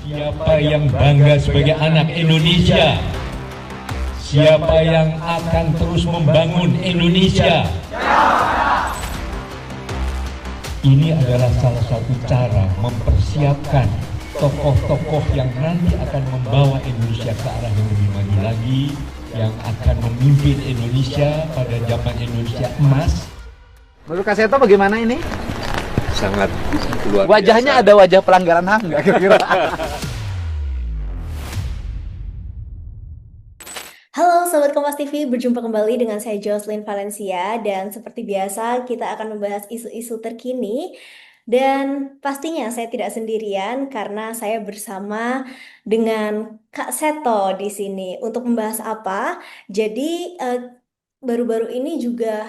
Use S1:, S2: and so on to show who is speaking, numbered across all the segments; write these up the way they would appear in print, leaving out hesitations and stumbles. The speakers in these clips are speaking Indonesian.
S1: Siapa yang bangga sebagai anak Indonesia? Siapa yang akan terus membangun Indonesia? Ini adalah salah satu cara mempersiapkan tokoh-tokoh yang nanti akan membawa Indonesia ke arah yang lebih maju lagi, yang akan memimpin Indonesia pada zaman Indonesia emas.
S2: Menurut Kak Seto bagaimana ini?
S3: Sangat luar biasa.
S2: Wajahnya ada wajah pelanggaran HAM nggak kira-kira?
S4: Halo Sobat Kompas TV, berjumpa kembali dengan saya Jocelyn Valencia dan seperti biasa kita akan membahas isu-isu terkini dan pastinya saya tidak sendirian karena saya bersama dengan Kak Seto di sini untuk membahas apa. Jadi baru-baru ini juga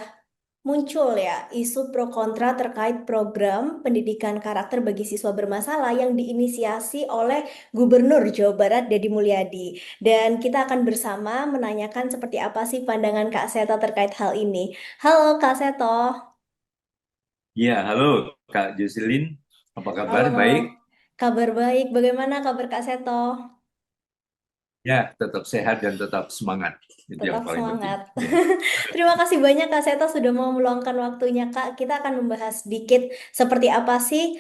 S4: muncul ya isu pro kontra terkait program pendidikan karakter bagi siswa bermasalah yang diinisiasi oleh Gubernur Jawa Barat Deddy Mulyadi. Dan kita akan bersama menanyakan seperti apa sih pandangan Kak Seto terkait hal ini. Halo Kak Seto.
S3: Ya, halo Kak Jocelyn. Apa kabar?
S4: Halo.
S3: Baik?
S4: Kabar baik. Bagaimana kabar Kak Seto?
S3: Ya, tetap sehat dan tetap semangat. Itu yang
S4: Tetap
S3: paling penting.
S4: semangat. Terima kasih banyak Kak Seto sudah mau meluangkan waktunya Kak. Kita akan membahas sedikit seperti apa sih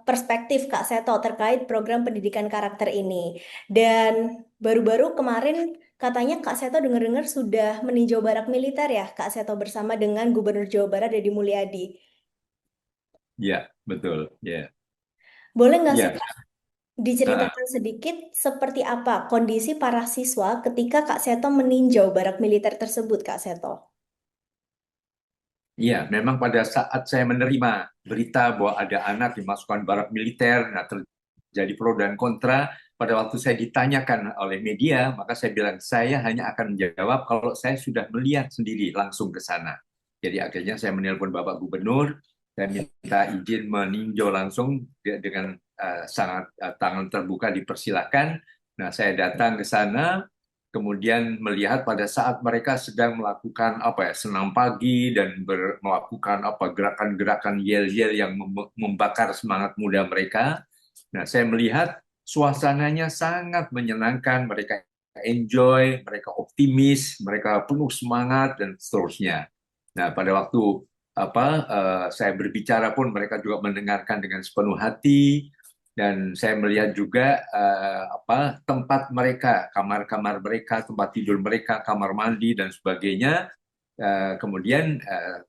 S4: perspektif Kak Seto terkait program pendidikan karakter ini. Dan baru-baru kemarin katanya Kak Seto dengar-dengar sudah meninjau barak militer ya Kak Seto bersama dengan Gubernur Jawa Barat Deddy Mulyadi.
S3: Ya, betul. Ya,
S4: Boleh nggak sih
S3: ya.
S4: Kak
S3: Ah,
S4: diceritakan sedikit seperti apa kondisi para siswa ketika Kak Seto meninjau barak militer tersebut Kak Seto?
S3: Iya, memang pada saat saya menerima berita bahwa ada anak dimasukkan barak militer, nah terjadi pro dan kontra. Pada waktu saya ditanyakan oleh media, maka saya bilang saya hanya akan menjawab kalau saya sudah melihat sendiri langsung ke sana. Jadi akhirnya saya menelpon Bapak Gubernur, saya minta izin meninjau langsung dengan sangat tangan terbuka dipersilakan. Nah, saya datang ke sana, kemudian melihat pada saat mereka sedang melakukan apa ya, senam pagi dan melakukan apa gerakan-gerakan yel-yel yang membakar semangat muda mereka. Nah, saya melihat suasananya sangat menyenangkan, mereka enjoy, mereka optimis, mereka penuh semangat dan seterusnya. Nah, pada waktu saya berbicara pun mereka juga mendengarkan dengan sepenuh hati, dan saya melihat juga tempat mereka, kamar-kamar mereka, tempat tidur mereka, kamar mandi dan sebagainya. Kemudian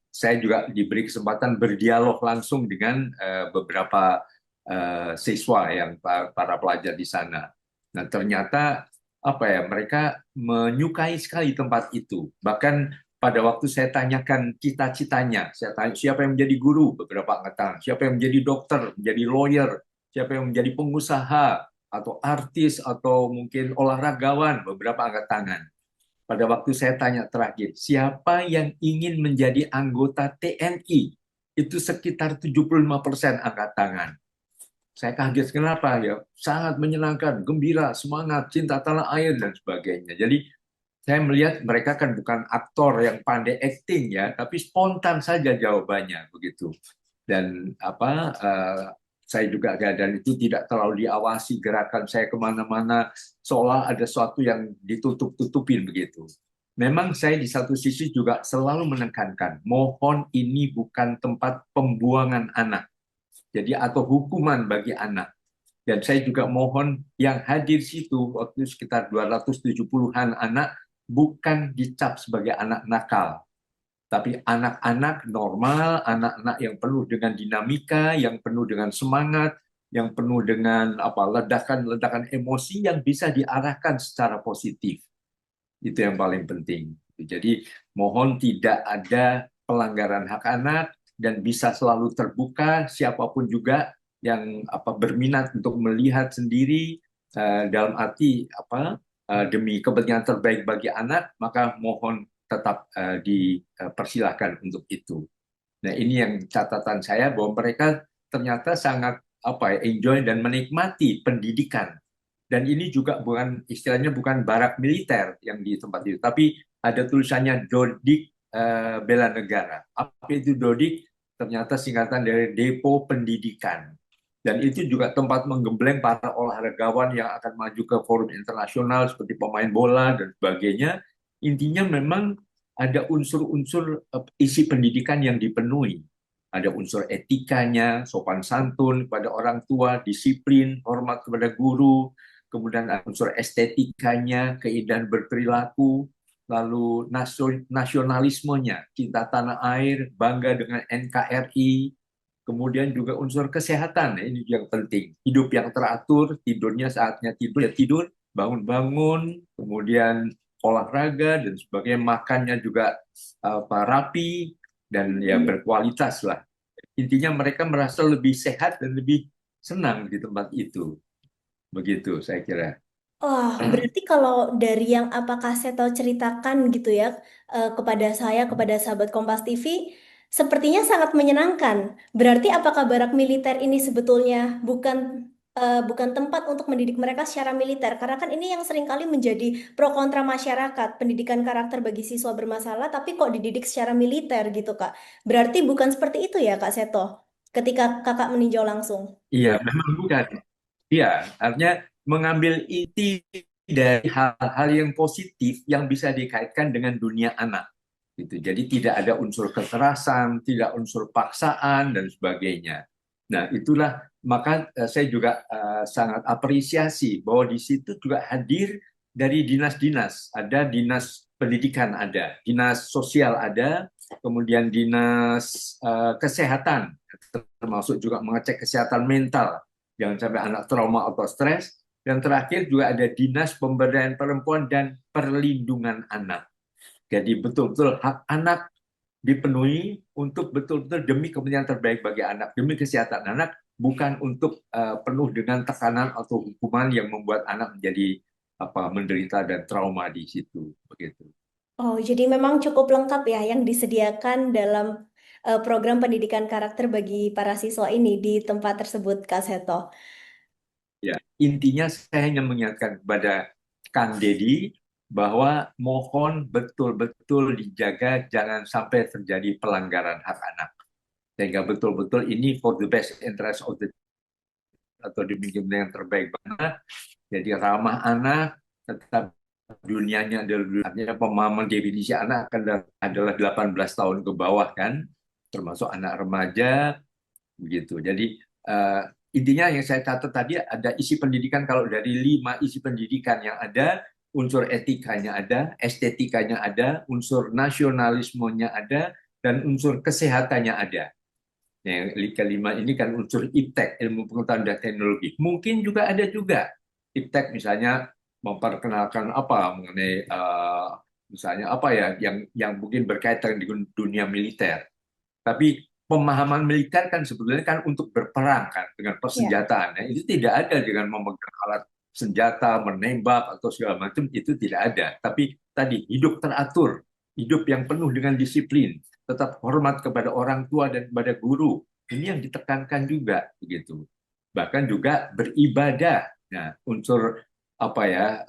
S3: saya juga diberi kesempatan berdialog langsung dengan beberapa siswa yang para pelajar di sana. Nah, ternyata apa ya, mereka menyukai sekali tempat itu. Bahkan pada waktu saya tanyakan cita-citanya, saya tanya siapa yang menjadi guru, beberapa angkatan, siapa yang menjadi dokter, menjadi lawyer, siapa yang menjadi pengusaha atau artis atau mungkin olahragawan, beberapa angkat tangan. Pada waktu saya tanya terakhir, siapa yang ingin menjadi anggota TNI? Itu sekitar 75% angkat tangan. Saya kaget, kenapa ya? Sangat menyenangkan, gembira, semangat, cinta tanah air dan sebagainya. Jadi saya melihat mereka kan bukan aktor yang pandai acting ya, tapi spontan saja jawabannya begitu. Dan saya juga dan itu tidak terlalu diawasi gerakan saya kemana-mana, seolah ada sesuatu yang ditutup-tutupin begitu. Memang saya di satu sisi juga selalu menekankan, mohon ini bukan tempat pembuangan anak, jadi atau hukuman bagi anak. Dan saya juga mohon yang hadir situ waktu sekitar 270-an anak bukan dicap sebagai anak nakal, tapi anak-anak normal, anak-anak yang penuh dengan dinamika, yang penuh dengan semangat, yang penuh dengan ledakan-ledakan emosi yang bisa diarahkan secara positif. Itu yang paling penting. Jadi mohon tidak ada pelanggaran hak anak dan bisa selalu terbuka siapapun juga yang berminat untuk melihat sendiri, dalam arti demi kepentingan terbaik bagi anak, maka mohon tetap dipersilahkan untuk itu. Nah, ini yang catatan saya bahwa mereka ternyata sangat enjoy dan menikmati pendidikan. Dan ini juga bukan istilahnya bukan barak militer yang di tempat itu, tapi ada tulisannya Dodik Bela Negara. Apa itu Dodik? Ternyata singkatan dari Depo Pendidikan. Dan itu juga tempat menggembleng para olahragawan yang akan maju ke forum internasional seperti pemain bola dan sebagainya. Intinya memang ada unsur-unsur isi pendidikan yang dipenuhi. Ada unsur etikanya, sopan santun kepada orang tua, disiplin, hormat kepada guru, kemudian ada unsur estetikanya, keindahan berperilaku, lalu nasionalismenya, cinta tanah air, bangga dengan NKRI, kemudian juga unsur kesehatan, ini yang penting. Hidup yang teratur, tidurnya saatnya tidur ya tidur, bangun-bangun, kemudian olahraga dan sebagainya, makannya juga rapi dan ya berkualitas lah. Intinya mereka merasa lebih sehat dan lebih senang di tempat itu. Begitu saya kira.
S4: Oh, berarti kalau dari yang apa Kak Seto ceritakan gitu ya kepada saya, kepada sahabat Kompas TV, sepertinya sangat menyenangkan. Berarti apakah barak militer ini sebetulnya bukan tempat untuk mendidik mereka secara militer? Karena kan ini yang seringkali menjadi pro kontra masyarakat, pendidikan karakter bagi siswa bermasalah, tapi kok dididik secara militer gitu Kak. Berarti bukan seperti itu ya Kak Seto, ketika Kakak meninjau langsung.
S3: Iya, memang bukan. Iya, artinya mengambil inti dari hal-hal yang positif yang bisa dikaitkan dengan dunia anak. Gitu. Jadi tidak ada unsur kekerasan, tidak unsur paksaan dan sebagainya. Nah, itulah maka saya juga sangat apresiasi bahwa di situ juga hadir dari dinas-dinas. Ada dinas pendidikan, ada dinas sosial, ada kemudian dinas kesehatan, termasuk juga mengecek kesehatan mental, jangan sampai anak trauma atau stres. Dan terakhir juga ada dinas pemberdayaan perempuan dan perlindungan anak. Jadi betul-betul hak anak dipenuhi untuk betul-betul demi kepentingan terbaik bagi anak, demi kesehatan anak, bukan untuk penuh dengan tekanan atau hukuman yang membuat anak menjadi menderita dan trauma di situ. Begitu.
S4: Oh, jadi memang cukup lengkap ya yang disediakan dalam program pendidikan karakter bagi para siswa ini di tempat tersebut, Kak Seto.
S3: Ya, intinya saya hanya mengingatkan kepada Kang Dedi bahwa mohon betul-betul dijaga jangan sampai terjadi pelanggaran hak anak. Sehingga betul-betul ini for the best interest of the atau demi yang terbaik banget. Jadi ramah anak, tetap dunianya adalah artinya pemahaman definisi anak adalah 18 tahun ke bawah kan, termasuk anak remaja begitu. Jadi intinya yang saya catat tadi ada isi pendidikan, kalau dari 5 isi pendidikan yang ada, unsur etikanya ada, estetikanya ada, unsur nasionalismenya ada, dan unsur kesehatannya ada. Yang kelima ini kan unsur iptek, ilmu pengetahuan dan teknologi. Mungkin juga ada juga iptek misalnya memperkenalkan apa mengenai misalnya apa ya yang mungkin berkaitan dengan dunia militer. Tapi pemahaman militer kan sebetulnya kan untuk berperang kan dengan
S4: Ya.
S3: persenjataan. Nah, itu tidak ada dengan memegang alat senjata, menembak atau segala macam, itu tidak ada. Tapi tadi hidup teratur, hidup yang penuh dengan disiplin, tetap hormat kepada orang tua dan kepada guru. Ini yang ditekankan juga begitu. Bahkan juga beribadah. Nah, unsur apa ya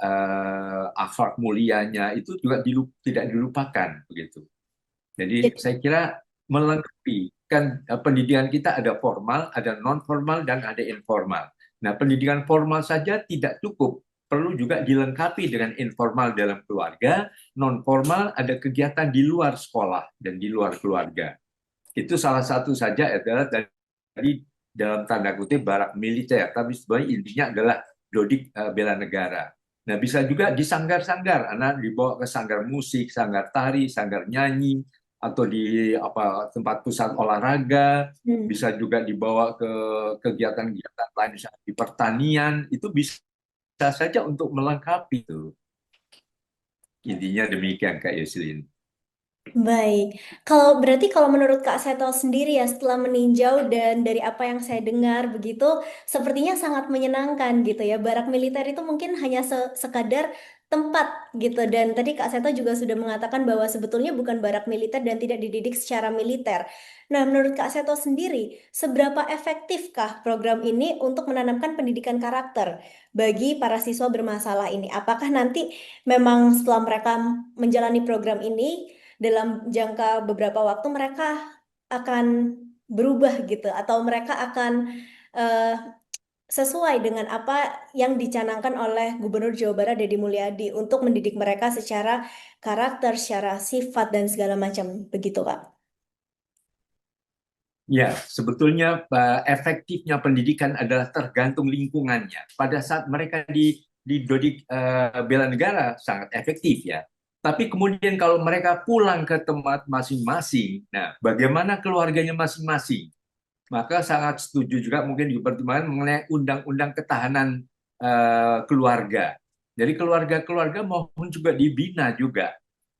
S3: akhlak mulianya itu juga tidak dilupakan begitu. Jadi
S4: Jadi,
S3: saya kira melengkapi kan pendidikan kita ada formal, ada non formal dan ada informal. Nah, pendidikan formal saja tidak cukup, perlu juga dilengkapi dengan informal dalam keluarga, non formal ada kegiatan di luar sekolah dan di luar keluarga. Itu salah satu saja adalah dari dalam tanda kutip barak militer, tapi sebenarnya intinya adalah Dodik bela negara. Nah, bisa juga di sanggar-sanggar, anak dibawa ke sanggar musik, sanggar tari, sanggar nyanyi, atau di tempat pusat olahraga,
S4: hmm.
S3: bisa juga dibawa ke kegiatan-kegiatan lain misalnya di pertanian, itu bisa saja untuk melengkapi itu. Intinya demikian Kak Yoselin.
S4: Baik, kalau menurut Kak Seto sendiri ya setelah meninjau dan dari apa yang saya dengar begitu, sepertinya sangat menyenangkan gitu ya. Barak militer itu mungkin hanya sekadar tempat gitu dan tadi Kak Seto juga sudah mengatakan bahwa sebetulnya bukan barak militer dan tidak dididik secara militer. Nah, menurut Kak Seto sendiri, seberapa efektifkah program ini untuk menanamkan pendidikan karakter bagi para siswa bermasalah ini? Apakah nanti memang setelah mereka menjalani program ini dalam jangka beberapa waktu mereka akan berubah gitu atau mereka akan eh, sesuai dengan apa yang dicanangkan oleh Gubernur Jawa Barat Deddy Mulyadi untuk mendidik mereka secara karakter, secara sifat dan segala macam begitu, Kak.
S3: Ya, sebetulnya efektifnya pendidikan adalah tergantung lingkungannya. Pada saat mereka di Dodik bela negara sangat efektif ya. Tapi kemudian kalau mereka pulang ke tempat masing-masing, nah bagaimana keluarganya masing-masing? Maka sangat setuju juga mungkin dipertimbangkan mengenai undang-undang ketahanan keluarga. Jadi keluarga-keluarga mohon juga dibina juga.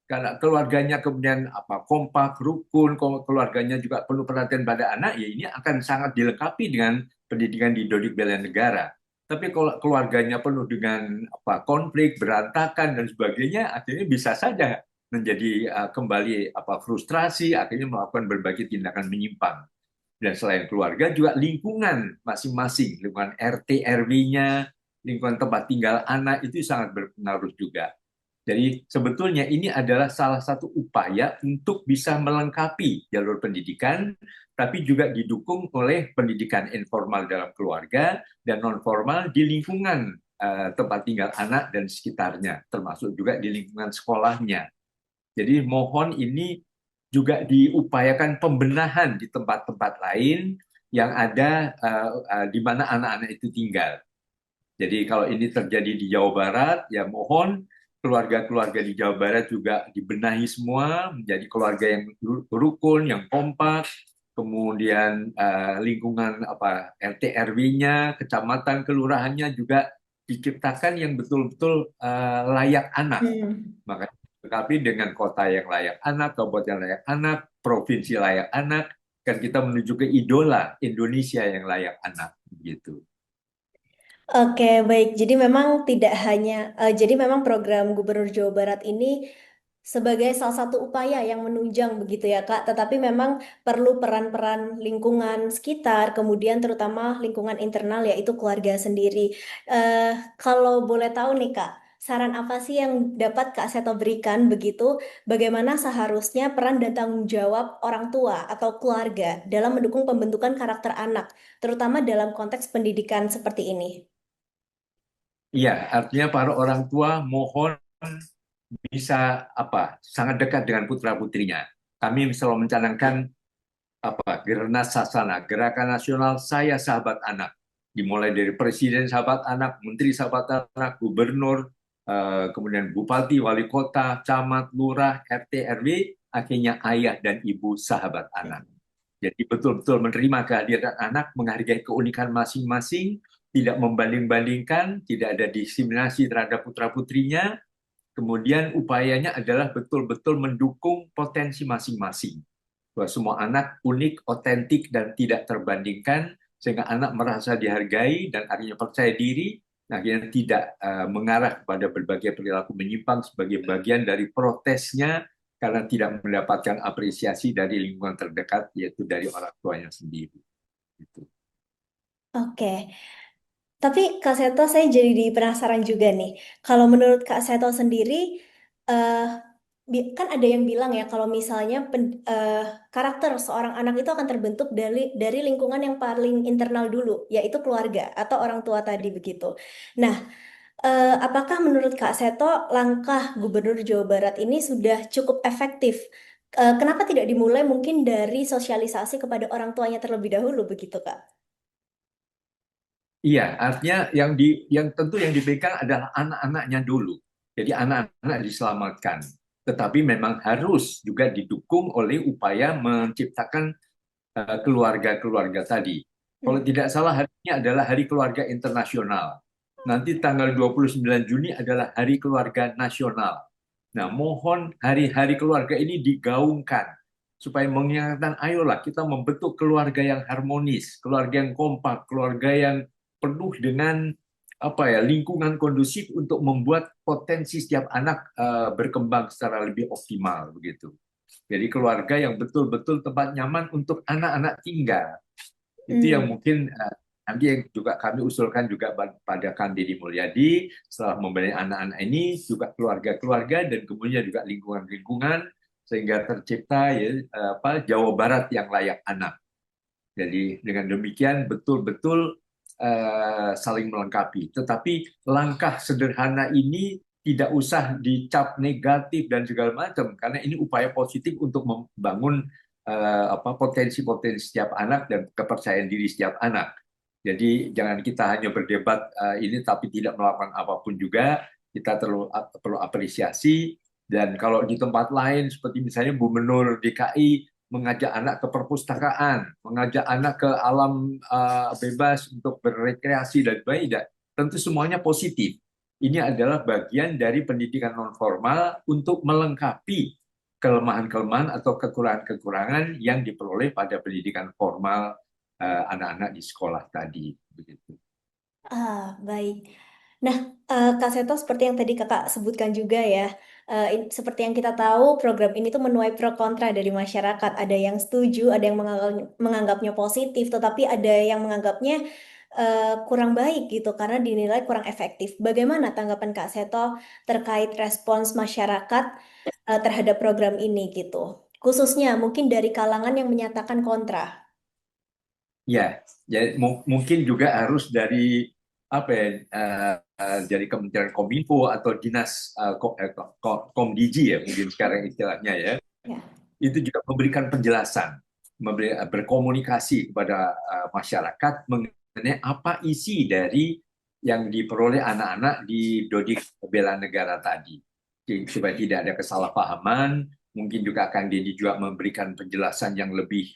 S3: Karena keluarganya kemudian kompak, rukun, keluarganya juga penuh perhatian pada anak, ya ini akan sangat dilengkapi dengan pendidikan di Dodik Bela Negara. Tapi kalau keluarganya penuh dengan konflik, berantakan dan sebagainya, akhirnya bisa saja menjadi kembali frustrasi, akhirnya melakukan berbagai tindakan menyimpang. Dan selain keluarga juga lingkungan masing-masing, lingkungan RT RW-nya, lingkungan tempat tinggal anak itu sangat berpengaruh juga. Jadi sebetulnya ini adalah salah satu upaya untuk bisa melengkapi jalur pendidikan, tapi juga didukung oleh pendidikan informal dalam keluarga dan non formal di lingkungan tempat tinggal anak dan sekitarnya, termasuk juga di lingkungan sekolahnya. Jadi mohon ini juga diupayakan pembenahan di tempat-tempat lain yang ada di mana anak-anak itu tinggal. Jadi kalau ini terjadi di Jawa Barat, ya mohon keluarga-keluarga di Jawa Barat juga dibenahi semua menjadi keluarga yang rukun, yang kompak, kemudian lingkungan RT RW-nya, kecamatan, kelurahannya juga diciptakan yang betul-betul layak anak. Makanya tetapi dengan kota yang layak anak, kabupaten yang layak anak, provinsi layak anak, kan kita menuju ke idola Indonesia yang layak anak, gitu.
S4: Oke, baik. Jadi memang tidak hanya, jadi memang program Gubernur Jawa Barat ini sebagai salah satu upaya yang menunjang begitu ya, Kak. Tetapi memang perlu peran-peran lingkungan sekitar, kemudian terutama lingkungan internal yaitu keluarga sendiri. Eh, Kalau boleh tahu nih, Kak, saran apa sih yang dapat Kak Seto berikan begitu? Bagaimana seharusnya peran dan tanggung jawab orang tua atau keluarga dalam mendukung pembentukan karakter anak, terutama dalam konteks pendidikan seperti ini?
S3: Iya, artinya para orang tua mohon bisa sangat dekat dengan putra putrinya. Kami selalu mencanangkan Gernas Sasana, Gerakan Nasional Saya Sahabat Anak, dimulai dari Presiden Sahabat Anak, Menteri Sahabat Anak, Gubernur, kemudian Bupati, Wali Kota, Camat, Lurah, RT RW, akhirnya ayah dan ibu sahabat anak. Jadi betul-betul menerima kehadiran anak, menghargai keunikan masing-masing, tidak membanding-bandingkan, tidak ada diskriminasi terhadap putra-putrinya. Kemudian upayanya adalah betul-betul mendukung potensi masing-masing. Bahwa semua anak unik, otentik, dan tidak terbandingkan, sehingga anak merasa dihargai dan akhirnya percaya diri, akhirnya tidak mengarah kepada berbagai perilaku menyimpang sebagai bagian dari protesnya karena tidak mendapatkan apresiasi dari lingkungan terdekat, yaitu dari orang tuanya sendiri. Gitu.
S4: Oke, tapi Kak Seto saya jadi penasaran juga nih. Kalau menurut Kak Seto sendiri, eh, kan ada yang bilang ya kalau misalnya karakter seorang anak itu akan terbentuk dari lingkungan yang paling internal dulu, yaitu keluarga atau orang tua tadi begitu. Nah, apakah menurut Kak Seto langkah Gubernur Jawa Barat ini sudah cukup efektif? Kenapa tidak dimulai mungkin dari sosialisasi kepada orang tuanya terlebih dahulu begitu, Kak?
S3: Iya, artinya yang tentu yang dipegang adalah anak-anaknya dulu. Jadi anak-anak diselamatkan. Tetapi memang harus juga didukung oleh upaya menciptakan keluarga-keluarga tadi. Kalau tidak salah hari ini adalah Hari Keluarga Internasional. Nanti tanggal 29 Juni adalah Hari Keluarga Nasional. Nah, mohon hari-hari keluarga ini digaungkan supaya mengingatkan, ayolah kita membentuk keluarga yang harmonis, keluarga yang kompak, keluarga yang penuh dengan lingkungan kondusif untuk membuat potensi setiap anak berkembang secara lebih optimal begitu. Jadi keluarga yang betul-betul tempat nyaman untuk anak-anak tinggal. Itu yang
S4: Hmm.
S3: mungkin nanti yang juga kami usulkan juga pada Kang Deddy Mulyadi setelah membenahi anak-anak ini juga keluarga-keluarga dan kemudian juga lingkungan-lingkungan sehingga tercipta Jawa Barat yang layak anak. Jadi dengan demikian betul-betul saling melengkapi. Tetapi langkah sederhana ini tidak usah dicap negatif dan segala macam, karena ini upaya positif untuk membangun potensi-potensi setiap anak dan kepercayaan diri setiap anak. Jadi jangan kita hanya berdebat ini tapi tidak melakukan apapun juga. Kita perlu apresiasi. Dan kalau di tempat lain seperti misalnya Gubernur DKI mengajak anak ke perpustakaan, mengajak anak ke alam bebas untuk berrekreasi dan sebagainya, tentu semuanya positif. Ini adalah bagian dari pendidikan non formal untuk melengkapi kelemahan-kelemahan atau kekurangan-kekurangan yang diperoleh pada pendidikan formal anak-anak di sekolah tadi. Begitu.
S4: Baik. Nah, Kak Seto, seperti yang tadi Kakak sebutkan juga ya, seperti yang kita tahu, program ini tuh menuai pro kontra dari masyarakat. Ada yang setuju, ada yang menganggapnya positif, tetapi ada yang menganggapnya kurang baik gitu, karena dinilai kurang efektif. Bagaimana tanggapan Kak Seto terkait respons masyarakat terhadap program ini gitu? Khususnya mungkin dari kalangan yang menyatakan kontra.
S3: Ya, jadi mungkin juga harus dari apa ya, dari Kementerian Kominfo atau Dinas Komdiji ya mungkin sekarang istilahnya ya,
S4: Ya.
S3: itu juga memberikan penjelasan, berkomunikasi kepada masyarakat mengenai apa isi dari yang diperoleh anak-anak di Dodik Bela Negara tadi, supaya tidak ada kesalahpahaman. Mungkin juga akan Dedi juga memberikan penjelasan yang lebih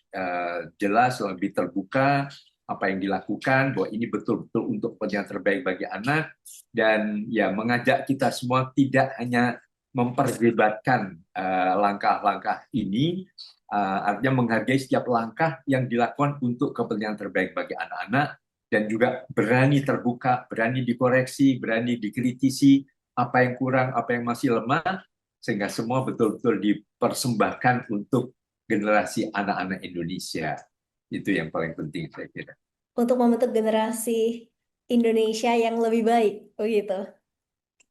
S3: jelas, lebih terbuka apa yang dilakukan, bahwa ini betul-betul untuk kepentingan terbaik bagi anak, dan ya mengajak kita semua tidak hanya memperdebatkan langkah-langkah ini, artinya menghargai setiap langkah yang dilakukan untuk kepentingan terbaik bagi anak-anak, dan juga berani terbuka, berani dikoreksi, berani dikritisi apa yang kurang, apa yang masih lemah, sehingga semua betul-betul dipersembahkan untuk generasi anak-anak Indonesia. Itu yang paling penting saya kira.
S4: Untuk membentuk generasi Indonesia yang lebih baik, begitu.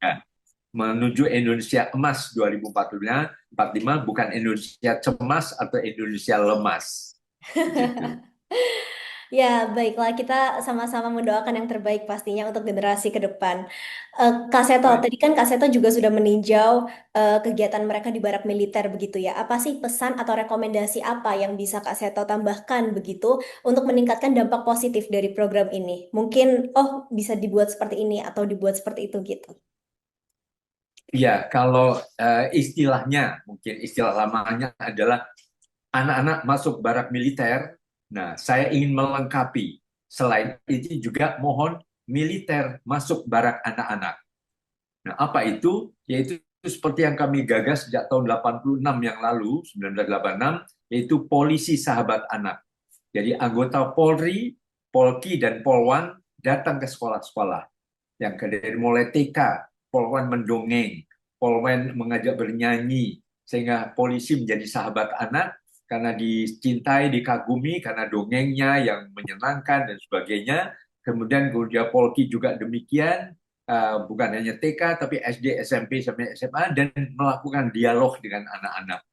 S3: Nah, menuju Indonesia Emas 2045, bukan Indonesia cemas atau Indonesia lemas. Begitu.
S4: Ya, baiklah, kita sama-sama mendoakan yang terbaik pastinya untuk generasi ke depan. Kak Seto,
S3: Baik.
S4: tadi kan Kak Seto juga sudah meninjau kegiatan mereka di barak militer begitu ya. Apa sih pesan atau rekomendasi apa yang bisa Kak Seto tambahkan begitu untuk meningkatkan dampak positif dari program ini? Mungkin, oh bisa dibuat seperti ini atau dibuat seperti itu gitu.
S3: Ya, kalau istilahnya, mungkin istilah lamanya adalah anak-anak masuk barak militer. Nah, saya ingin melengkapi. Selain itu juga mohon militer masuk barak anak-anak. Nah, apa itu? Yaitu seperti yang kami gagas sejak tahun 86 yang lalu, 1986, yaitu polisi sahabat anak. Jadi anggota Polri, Polki, dan Polwan datang ke sekolah-sekolah. Yang dari mulai TK, Polwan mendongeng, Polwan mengajak bernyanyi, sehingga polisi menjadi sahabat anak, karena dicintai, dikagumi, karena dongengnya yang menyenangkan dan sebagainya. Kemudian Polki juga demikian, bukan hanya TK tapi SD, SMP sampai SMA, dan melakukan dialog dengan anak-anak,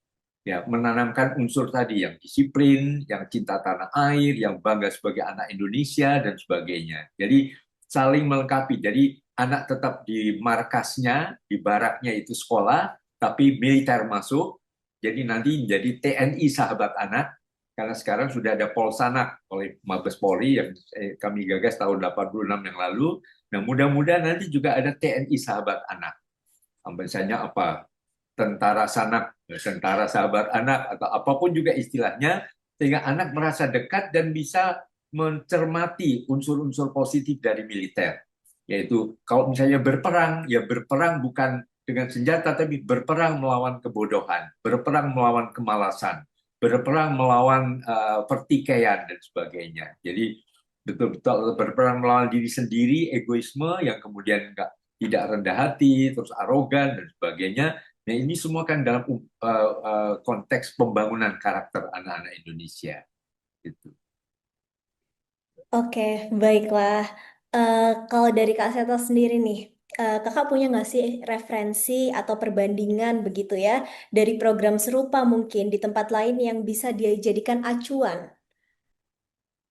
S3: ya menanamkan unsur tadi yang disiplin, yang cinta tanah air, yang bangga sebagai anak Indonesia dan sebagainya. Jadi saling melengkapi. Jadi anak tetap di markasnya, di baraknya itu sekolah, tapi militer masuk. Jadi nanti menjadi TNI sahabat anak, karena sekarang sudah ada Polsanak oleh Mabes Polri yang kami gagas tahun 86 yang lalu. Nah, mudah-mudahan nanti juga ada TNI sahabat anak. Misalnya apa? Tentara sanak, tentara sahabat anak, atau apapun juga istilahnya, sehingga anak merasa dekat dan bisa mencermati unsur-unsur positif dari militer. Yaitu kalau misalnya berperang, ya berperang bukan dengan senjata, tapi berperang melawan kebodohan, berperang melawan kemalasan, berperang melawan pertikaian dan sebagainya. Jadi betul-betul berperang melawan diri sendiri, egoisme yang kemudian tidak rendah hati, terus arogan dan sebagainya. Nah, ini semua kan dalam konteks pembangunan karakter anak-anak Indonesia. Gitu.
S4: Oke, baiklah. Kalau dari Kak Seto sendiri nih, Kakak punya nggak sih referensi atau perbandingan begitu ya dari program serupa mungkin di tempat lain yang bisa dijadikan acuan?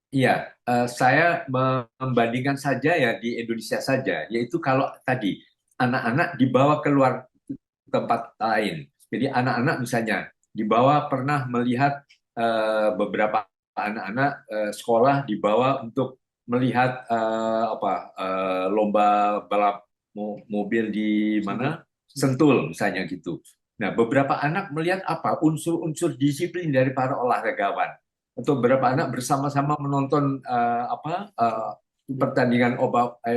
S3: Iya, saya membandingkan saja ya di Indonesia saja, yaitu kalau tadi anak-anak dibawa keluar tempat lain. Jadi anak-anak misalnya dibawa pernah melihat beberapa anak-anak sekolah dibawa untuk melihat lomba balap mobil di mana Sentul misalnya gitu. Nah, beberapa anak melihat apa unsur-unsur disiplin dari para olahragawan. Untuk beberapa anak bersama-sama menonton pertandingan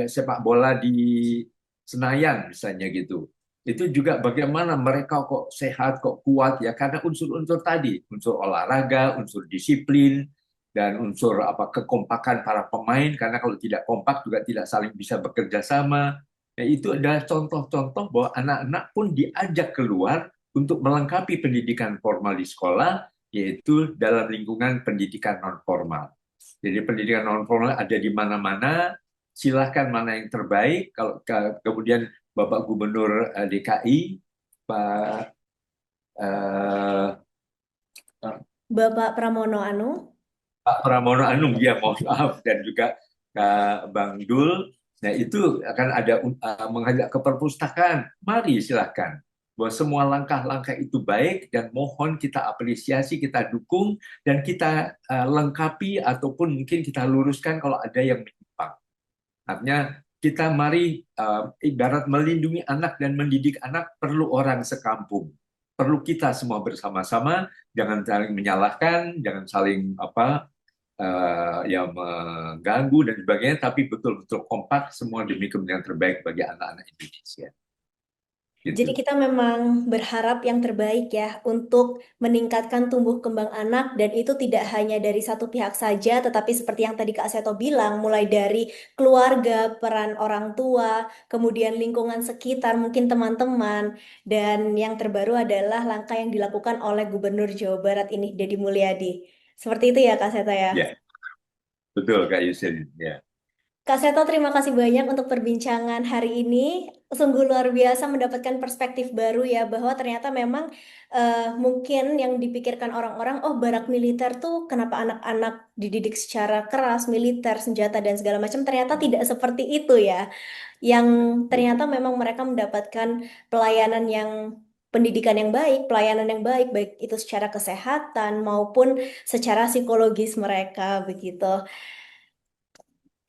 S3: sepak bola di Senayan misalnya gitu. Itu juga bagaimana mereka kok sehat, kok kuat ya karena unsur-unsur tadi, unsur olahraga, unsur disiplin dan unsur kekompakan para pemain karena kalau tidak kompak juga tidak saling bisa bekerja sama. Ya, itu adalah contoh-contoh bahwa anak-anak pun diajak keluar untuk melengkapi pendidikan formal di sekolah, yaitu dalam lingkungan pendidikan non formal. Jadi pendidikan non formal ada di mana-mana, silahkan mana yang terbaik. Kalau kemudian Bapak Gubernur DKI, Pak eh,
S4: Bapak Pramono Anung.
S3: Pak Pramono Anung, ya mohon maaf, dan juga Bang Dul. Nah itu akan ada mengajak ke perpustakaan. Mari silahkan. Bahwa semua langkah-langkah itu baik dan mohon kita apresiasi, kita dukung, dan kita lengkapi ataupun mungkin kita luruskan kalau ada yang menyimpang. Artinya kita mari ibarat melindungi anak dan mendidik anak perlu orang sekampung. Perlu kita semua bersama-sama, jangan saling menyalahkan, jangan saling yang mengganggu dan sebagainya, tapi betul-betul kompak semua demi kepentingan terbaik bagi anak-anak Indonesia.
S4: Jadi
S3: Gitu.
S4: kita memang berharap yang terbaik ya untuk meningkatkan tumbuh kembang anak dan itu tidak hanya dari satu pihak saja tetapi seperti yang tadi Kak Seto bilang mulai dari keluarga, peran orang tua, kemudian lingkungan sekitar, mungkin teman-teman dan yang terbaru adalah langkah yang dilakukan oleh Gubernur Jawa Barat ini Deddy Mulyadi. Seperti itu ya Kak Seto ya.
S3: Ya, betul Kak Yusin. Ya,
S4: Kak Seto, terima kasih banyak untuk perbincangan hari ini. Sungguh luar biasa mendapatkan perspektif baru ya, bahwa ternyata memang mungkin yang dipikirkan orang-orang, oh barak militer tuh kenapa anak-anak dididik secara keras, militer, senjata, dan segala macam. Ternyata tidak seperti itu ya. Yang ternyata memang mereka mendapatkan pelayanan yang pendidikan yang baik, pelayanan yang baik, baik itu secara kesehatan maupun secara psikologis mereka begitu.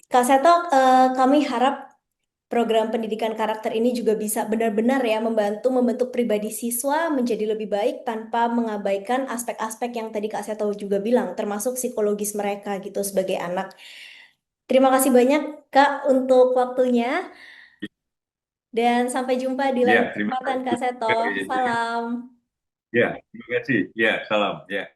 S4: Kak Seto, kami harap program pendidikan karakter ini juga bisa benar-benar ya membantu membentuk pribadi siswa menjadi lebih baik tanpa mengabaikan aspek-aspek yang tadi Kak Seto juga bilang, termasuk psikologis mereka gitu sebagai anak. Terima kasih banyak Kak untuk waktunya dan sampai jumpa di lain
S3: ya terima
S4: kesempatan Kak
S3: kasih.
S4: Seto. Salam.
S3: Ya, terima kasih. Ya, salam. Ya.